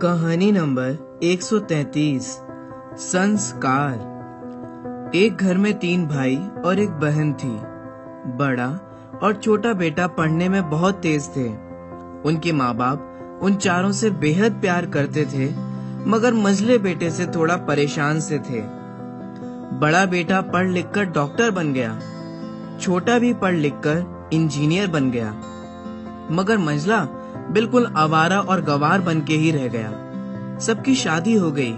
कहानी नंबर 133। संस्कार। एक घर में 3 भाई और एक बहन थी। बड़ा और छोटा बेटा पढ़ने में बहुत तेज थे। उनके माँ बाप उन चारों से बेहद प्यार करते थे, मगर मंझले बेटे से थोड़ा परेशान से थे। बड़ा बेटा पढ़ लिख कर डॉक्टर बन गया, छोटा भी पढ़ लिख कर इंजीनियर बन गया, मगर मंझला बिल्कुल आवारा और गवार बन के ही रह गया। सबकी शादी हो गई।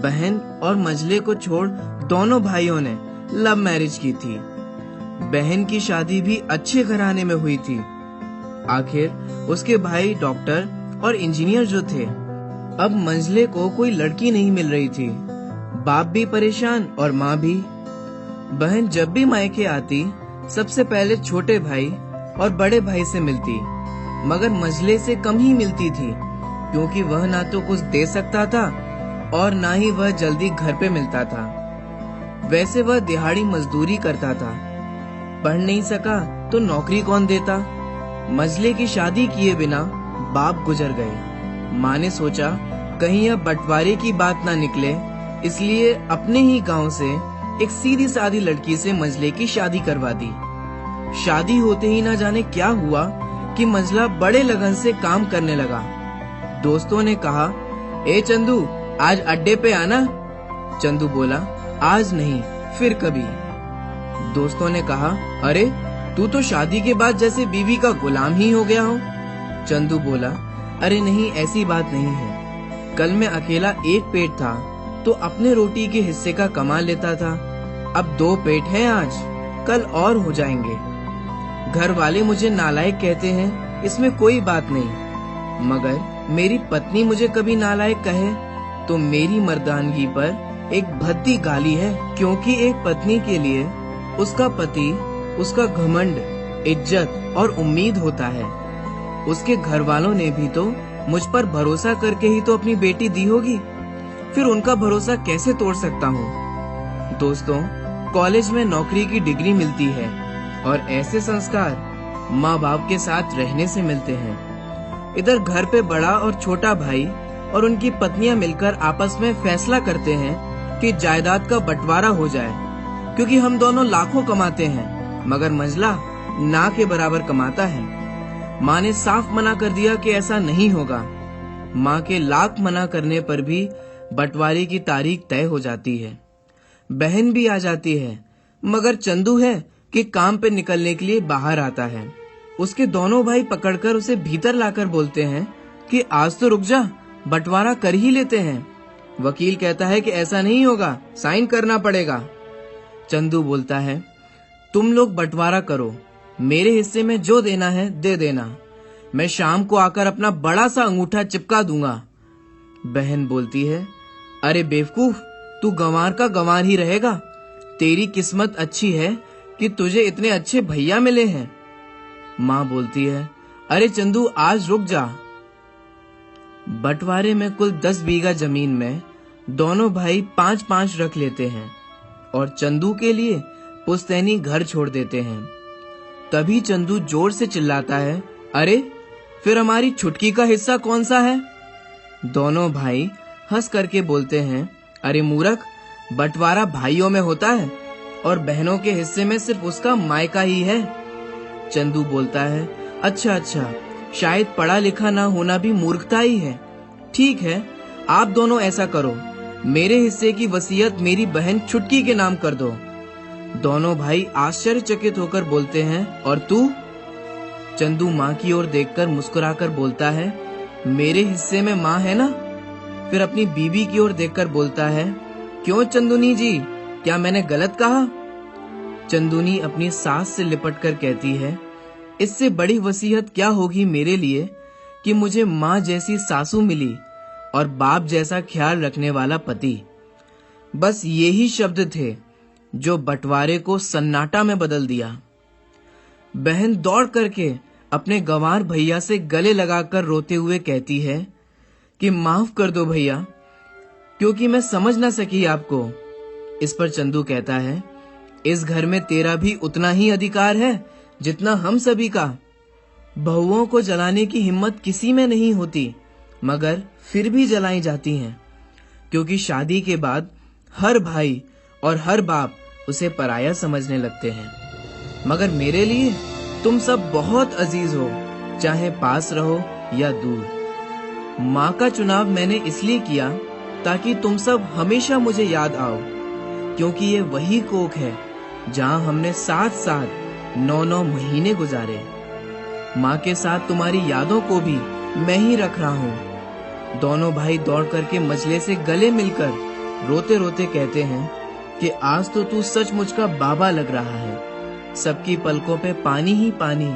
बहन और मंझले को छोड़ दोनों भाइयों ने लव मैरिज की थी। बहन की शादी भी अच्छे घराने में हुई थी। आखिर उसके भाई डॉक्टर और इंजीनियर जो थे। अब मंझले को कोई लड़की नहीं मिल रही थी। बाप भी परेशान और माँ भी। बहन जब भी मायके आती सबसे पहले छोटे भाई और बड़े भाई से मिलती, मगर मंझले से कम ही मिलती थी, क्योंकि वह ना तो कुछ दे सकता था और ना ही वह जल्दी घर पे मिलता था। वैसे वह दिहाड़ी मजदूरी करता था। पढ़ नहीं सका तो नौकरी कौन देता। मंझले की शादी किए बिना बाप गुजर गए। माँ ने सोचा कहीं यह बंटवारे की बात ना निकले, इसलिए अपने ही गांव से एक सीधी सादी लड़की से मंझले की शादी करवा दी। शादी होते ही ना जाने क्या हुआ कि मंझला बड़े लगन से काम करने लगा। दोस्तों ने कहा, ए चंदू, आज अड्डे पे आना। चंदू बोला, आज नहीं, फिर कभी। दोस्तों ने कहा, अरे तू तो शादी के बाद जैसे बीवी का गुलाम ही हो गया हो। चंदू बोला, अरे नहीं, ऐसी बात नहीं है। कल मैं अकेला एक पेट था तो अपने रोटी के हिस्से का कमा लेता था। अब 2 पेट हैं आज, कल और हो जाएंगे। घर वाले मुझे नालायक कहते हैं, इसमें कोई बात नहीं, मगर मेरी पत्नी मुझे कभी नालायक कहे तो मेरी मर्दानगी पर एक भद्दी गाली है, क्योंकि एक पत्नी के लिए उसका पति उसका घमंड, इज्जत और उम्मीद होता है। उसके घर वालों ने भी तो मुझ पर भरोसा करके ही तो अपनी बेटी दी होगी, फिर उनका भरोसा कैसे तोड़ सकता हूँ। दोस्तों, कॉलेज में नौकरी की डिग्री मिलती है और ऐसे संस्कार माँ बाप के साथ रहने से मिलते हैं। इधर घर पे बड़ा और छोटा भाई और उनकी पत्नियां मिलकर आपस में फैसला करते हैं कि जायदाद का बंटवारा हो जाए, क्योंकि हम दोनों लाखों कमाते हैं, मगर मंझला ना के बराबर कमाता है। माँ ने साफ मना कर दिया कि ऐसा नहीं होगा। माँ के लाख मना करने पर भी बंटवारे की तारीख तय हो जाती है। बहन भी आ जाती है, मगर चंदू है कि काम पे निकलने के लिए बाहर आता है। उसके दोनों भाई पकड़कर उसे भीतर लाकर बोलते हैं कि आज तो रुक जा, बंटवारा कर ही लेते हैं। वकील कहता है कि ऐसा नहीं होगा, साइन करना पड़ेगा। चंदू बोलता है, तुम लोग बंटवारा करो, मेरे हिस्से में जो देना है दे देना, मैं शाम को आकर अपना बड़ा सा अंगूठा चिपका दूंगा। बहन बोलती है, अरे बेवकूफ, तू गंवार का गंवार ही रहेगा। तेरी किस्मत अच्छी है कि तुझे इतने अच्छे भैया मिले हैं। माँ बोलती है, अरे चंदू, आज रुक जा। बंटवारे में कुल 10 बीघा जमीन में दोनों भाई 5-5 रख लेते हैं और चंदू के लिए पुश्तैनी घर छोड़ देते हैं। तभी चंदू जोर से चिल्लाता है, अरे फिर हमारी छुटकी का हिस्सा कौन सा है। दोनों भाई हंस करके बोलते हैं, अरे मूर्ख, बंटवारा भाइयों में होता है और बहनों के हिस्से में सिर्फ उसका मायका ही है। चंदू बोलता है, अच्छा, शायद पढ़ा लिखा ना होना भी मूर्खता ही है। ठीक है, आप दोनों ऐसा करो, मेरे हिस्से की वसीयत मेरी बहन छुटकी के नाम कर दो। दोनों भाई आश्चर्यचकित होकर बोलते हैं, और तू? चंदू माँ की ओर देखकर मुस्कुराकर बोलता है, मेरे हिस्से में माँ है ना। फिर अपनी बीवी की ओर देखकर बोलता है, क्यों चंदुनी जी, क्या मैंने गलत कहा। चंदुनी अपनी सास से लिपटकर कहती है, इससे बड़ी वसीयत क्या होगी मेरे लिए कि मुझे माँ जैसी सासू मिली और बाप जैसा ख्याल रखने वाला पति। बस यही शब्द थे जो बंटवारे को सन्नाटा में बदल दिया। बहन दौड़ करके अपने गंवार भैया से गले लगाकर रोते हुए कहती है कि माफ कर दो भैया, क्योंकि मैं समझ ना सकी आपको। इस पर चंदू कहता है, इस घर में तेरा भी उतना ही अधिकार है जितना हम सभी का। बहुओं को जलाने की हिम्मत किसी में नहीं होती, मगर फिर भी जलाई जाती हैं, क्योंकि शादी के बाद हर भाई और हर बाप उसे पराया समझने लगते हैं। मगर मेरे लिए तुम सब बहुत अजीज हो, चाहे पास रहो या दूर। माँ का चुनाव मैंने इसलिए किया ताकि तुम सब हमेशा मुझे याद आओ, क्योंकि ये वही कोख है जहाँ हमने साथ साथ 9-9 महीने गुजारे। माँ के साथ तुम्हारी यादों को भी मैं ही रख रहा हूँ। दोनों भाई दौड़ करके मजले से गले मिलकर रोते रोते कहते हैं कि आज तो तू सचमुच का बाबा लग रहा है। सबकी पलकों पे पानी ही पानी।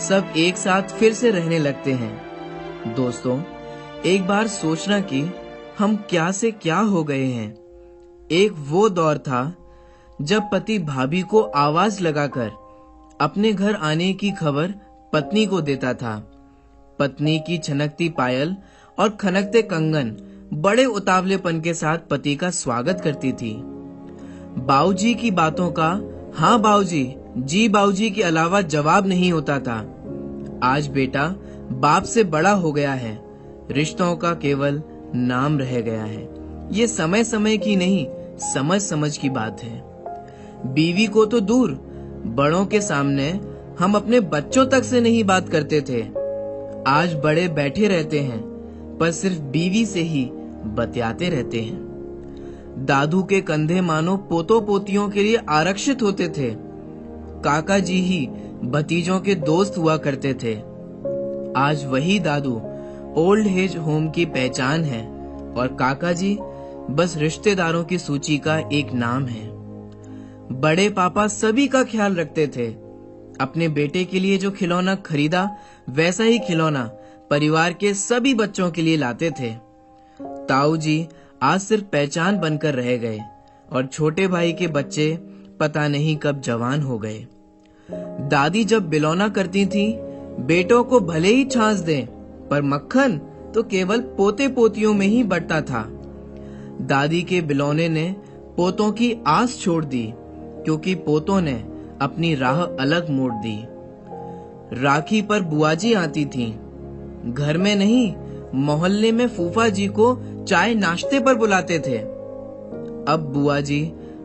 सब एक साथ फिर से रहने लगते हैं। दोस्तों, एक बार सोचना कि हम क्या से क्या हो गए हैं। एक वो दौर था जब पति भाभी को आवाज लगाकर अपने घर आने की खबर पत्नी को देता था। पत्नी की छनकती पायल और खनकते कंगन बड़े उतावलेपन के साथ पति का स्वागत करती थी। बाऊजी की बातों का हाँ बाऊजी, जी बाऊजी के अलावा जवाब नहीं होता था। आज बेटा बाप से बड़ा हो गया है, रिश्तों का केवल नाम रह गया है। ये समय समय की नहीं, समझ समझ की बात है। बीवी को तो दूर, बड़ों के सामने हम अपने बच्चों तक से नहीं बात करते थे। आज बड़े बैठे रहते हैं, पर सिर्फ बीवी से ही बतियाते रहते हैं। दादू के कंधे मानो पोतों पोतियों के लिए आरक्षित होते थे। काका जी ही भतीजों के दोस्त हुआ करते थे। आज वही दादू ओल्ड एज होम की पहचान है और काका जी बस रिश्तेदारों की सूची का एक नाम है। बड़े पापा सभी का ख्याल रखते थे। अपने बेटे के लिए जो खिलौना खरीदा वैसा ही खिलौना परिवार के सभी बच्चों के लिए लाते थे। ताऊ जी आज सिर्फ पहचान बनकर रह गए और छोटे भाई के बच्चे पता नहीं कब जवान हो गए। दादी जब बिलौना करती थी, बेटों को भले ही छांस दें, पर मक्खन तो केवल पोते पोतियों में ही बंटता था। दादी के बिलौने ने पोतों की आस छोड़ दी, क्योंकि पोतों ने अपनी राह अलग मोड़ दी। राखी पर बुआजी आती थीं, घर में नहीं मोहल्ले में फूफा जी को चाय नाश्ते पर बुलाते थे। अब बुआ जी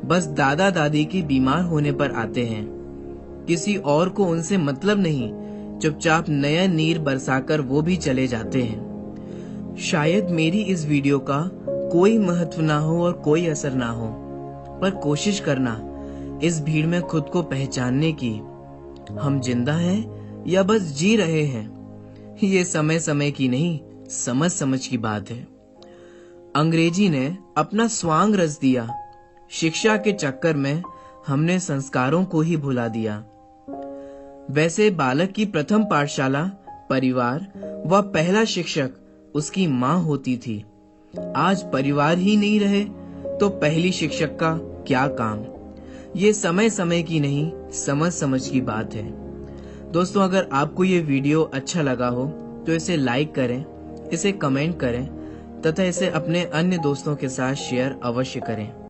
बस दादा दादी के बीमार होने पर आते हैं। किसी और को उनसे मतलब नहीं, चुपचाप नया नीर बरसाकर वो भी चले जाते हैं। शायद मेरी इस वीडियो का कोई महत्व ना हो और कोई असर ना हो, पर कोशिश करना इस भीड़ में खुद को पहचानने की। हम जिंदा हैं या बस जी रहे हैं, ये समय समय की नहीं, समझ समझ की बात है। अंग्रेजी ने अपना स्वांग रच दिया। शिक्षा के चक्कर में हमने संस्कारों को ही भुला दिया। वैसे बालक की प्रथम पाठशाला परिवार व पहला शिक्षक उसकी माँ होती थी। आज परिवार ही नहीं रहे तो पहली शिक्षक का क्या काम। ये समय समय की नहीं, समझ समझ की बात है। दोस्तों, अगर आपको ये वीडियो अच्छा लगा हो तो इसे लाइक करें, इसे कमेंट करें तथा इसे अपने अन्य दोस्तों के साथ शेयर अवश्य करें।